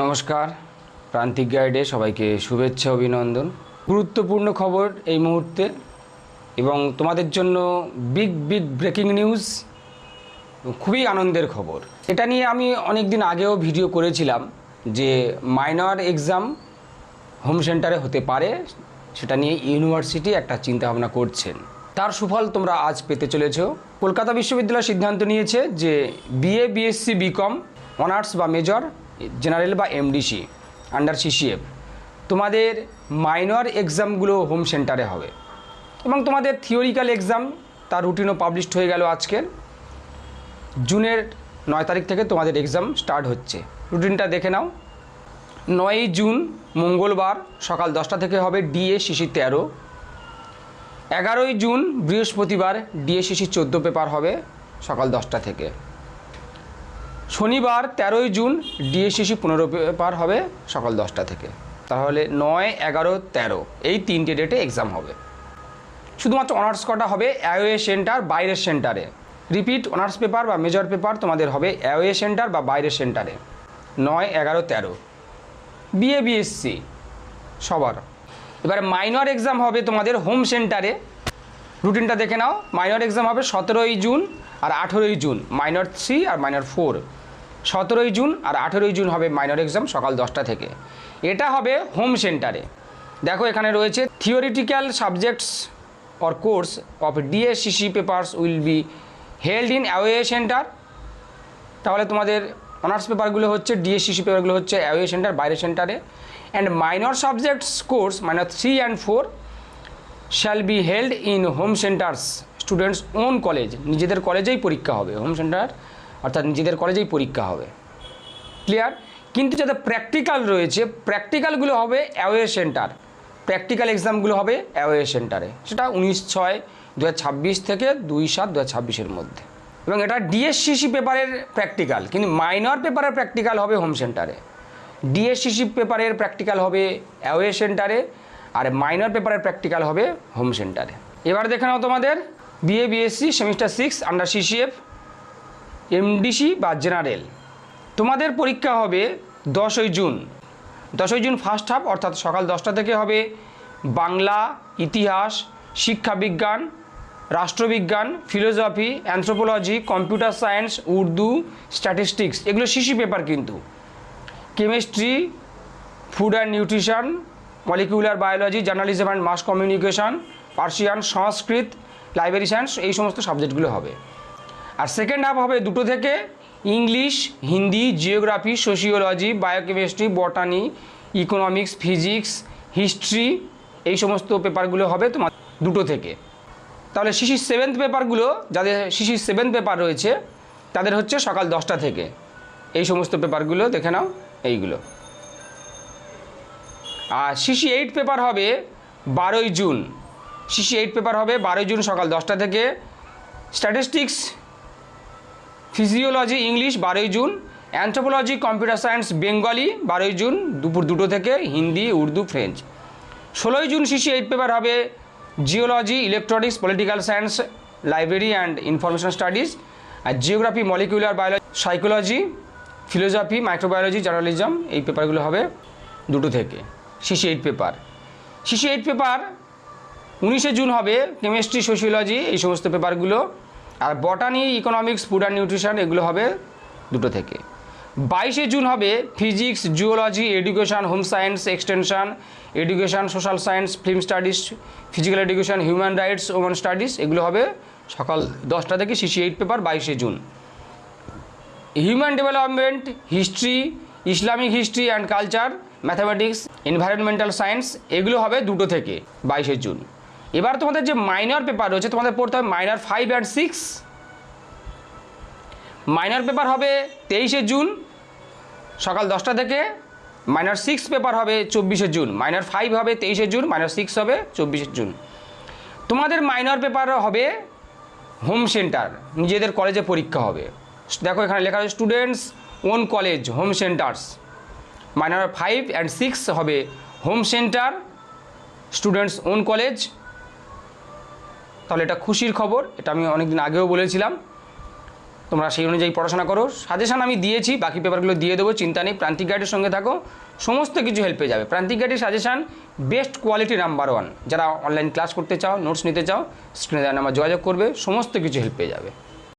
নমস্কার, প্রান্তিক গাইডে সবাইকে শুভেচ্ছা অভিনন্দন। গুরুত্বপূর্ণ খবর এই মুহূর্তে এবং তোমাদের জন্য বিগ ব্রেকিং নিউজ, খুবই আনন্দের খবর। এটা নিয়ে আমি অনেক দিন আগেও ভিডিও করেছিলাম যে মাইনর এক্সাম হোম সেন্টারে হতে পারে, সেটা নিয়ে ইউনিভার্সিটি একটা চিন্তাভাবনা করছেন। তার সুফল তোমরা আজ পেতে চলেছ। কলকাতা বিশ্ববিদ্যালয় সিদ্ধান্ত নিয়েছে যে বিএ, বিএসসি, বিকম, অনার্স বা মেজর, জেনারেল বা এমডিসি আন্ডার সিসিএফ তোমাদের মাইনর এক্সামগুলো হোম সেন্টারে হবে এবং তোমাদের থিওরিক্যাল এক্সাম তার রুটিনও পাবলিশড হয়ে গেল। আজকের জুনের 9 তারিখ থেকে তোমাদের এক্সাম স্টার্ট হচ্ছে। রুটিনটা দেখে নাও। 9 জুন মঙ্গলবার সকাল 10টা থেকে হবে ডিএসসিসি 13। 11 জুন বৃহস্পতিবার ডিএসসিসি 14 পেপার হবে সকাল 10টা থেকে। শনিবার 13 জুন ডিএসসিসি 15 পেপার হবে সকাল 10টা থেকে। তাহলে 9, 11, 13 এই 3টে ডেটে এক্সাম হবে। শুধুমাত্র অনার্স কটা হবে অ্যাওয়ে সেন্টার, বাইরের সেন্টারে। রিপিট, অনার্স পেপার বা মেজর পেপার তোমাদের হবে অ্যাওয়ে সেন্টার বা বাইরের সেন্টারে 9, 11, 13। বিএ, বিএসসি সবার। এবারে মাইনর এক্সাম হবে তোমাদের হোম সেন্টারে। রুটিনটা দেখে নাও। মাইনর এক্সাম হবে 17 জুন আর 18 জুন, মাইনর 3 আর মাইনর 4। 17 জুন আর 18 জুন হবে মাইনর এক্সাম সকাল 10টা থেকে। এটা হবে হোম সেন্টারে। দেখো এখানে রয়েছে theoretical subjects or course of DSCC papers will be held in away centre. তাহলে তোমাদের অনার্স পেপারগুলো হচ্ছে ডিএসসিসি পেপারগুলো হচ্ছে অ্যাওয়ে সেন্টার, বাইরে সেন্টারে। And minor subjects course minor 3 and 4 shall be held in home centres students own college. নিজেদের কলেজেই পরীক্ষা হবে, হোম সেন্টার অর্থাৎ নিজেদের কলেজেই পরীক্ষা হবে। ক্লিয়ার? কিন্তু যাদের প্র্যাকটিক্যাল রয়েছে, প্র্যাকটিক্যালগুলো হবে অ্যাওয়ে সেন্টার। প্র্যাকটিক্যাল এক্সামগুলো হবে অ্যাওয়ে সেন্টারে। সেটা 19/6/2026 থেকে 2/7/2026 মধ্যে। এবং এটা ডিএসসিসি পেপারের প্র্যাকটিক্যাল, কিন্তু মাইনর পেপারের প্র্যাকটিক্যাল হবে হোম সেন্টারে। ডিএসসিসি পেপারের প্র্যাকটিক্যাল হবে অ্যাওয়ে সেন্টারে আর মাইনর পেপারের প্র্যাকটিক্যাল হবে হোম সেন্টারে। এবার দেখে নাও তোমাদের BA, BSc semester 6 under CCF, MDC বা জেনারেল। তোমাদের পরীক্ষা হবে 10 জুন। 10 জুন ফার্স্ট হাফ অর্থাৎ সকাল 10টা থেকে হবে বাংলা, ইতিহাস, শিক্ষাবিজ্ঞান, রাষ্ট্রবিজ্ঞান, philosophy, anthropology, computer science, Urdu, statistics, এগুলো সিসি পেপার কিন্তু। Chemistry, food and nutrition, molecular biology, journalism and mass communication, Persian, Sanskrit, library science, এই সমস্ত সাবজেক্টগুলো হবে। আর সেকেন্ড হাফ হবে 2টো থেকে English, Hindi, geography, sociology, biochemistry, বটানি, economics, physics, history, এই সমস্ত পেপারগুলো হবে তোমার 2টো থেকে। তাহলে সিসি 7th পেপারগুলো, যাদের সিসি 7th পেপার রয়েছে তাদের হচ্ছে সকাল 10টা থেকে। এই সমস্ত পেপারগুলো দেখে নাও এইগুলো। আর সিসি 8 পেপার হবে 12 জুন। সিসি 8 পেপার হবে 12 জুন সকাল 10টা থেকে। Statistics, physiology, English 12 June. Anthropology, computer science, Bengali 12 June দুপুর 2টো থেকে। Hindi, Urdu, French. 16 June CC 8 paper হবে geology, electronics, political science, library and information studies. আর geography, molecular biology, psychology, philosophy, microbiology, journalism, এই পেপারগুলো হবে 2টো থেকে। CC 8 paper. CC 8 paper 19 June হবে কেমিস্ট্রি, সোশিওলজি, এই সমস্ত পেপারগুলো। আর botany, economics, food and nutrition, এগুলো হবে 2টো থেকে। 22 জুন হবে physics, geology, education, home science, extension, education, social science, film studies, physical education, human rights, women studies, এগুলো হবে সকাল 10টা থেকে। CC 8 paper 22 June. Human development, history, Islamic history and culture, mathematics, environmental science, এগুলো হবে 2টো থেকে 22 জুন। এবার তোমাদের যে মাইনর পেপার রয়েছে তোমাদের পড়তে হবে মাইনর 5 and 6। মাইনর পেপার হবে 23 জুন সকাল 10টা থেকে। মাইনর 6 পেপার হবে 24 জুন। মাইনর 5 হবে 23 জুন, মাইনর 6 হবে 24 জুন। তোমাদের মাইনর পেপার হবে হোম সেন্টার, নিজেদের কলেজে পরীক্ষা হবে। দেখো এখানে লেখা আছে students own college home centres. Minor 5 and 6 হবে home centre, students own college. তাহলে এটা খুশির খবর, এটা আমি অনেক দিন আগেও বলেছিলাম। তোমরা সেই অনুযায়ী পড়াশোনা করো। সাজেশান আমি দিয়েছি, বাকি পেপারগুলো দিয়ে দেবো, চিন্তা নেই। প্রান্তিক গাইডের সঙ্গে থাকো, সমস্ত কিছু হেল্প পেয়ে যাবে। প্রান্তিক গাইডের সাজেশান বেস্ট কোয়ালিটি নাম্বার 1। যারা অনলাইন ক্লাস করতে চাও, নোটস নিতে চাও, স্ক্রিনে দেওয়া নাম্বার যোগাযোগ করবে, সমস্ত কিছু হেল্প পেয়ে যাবে।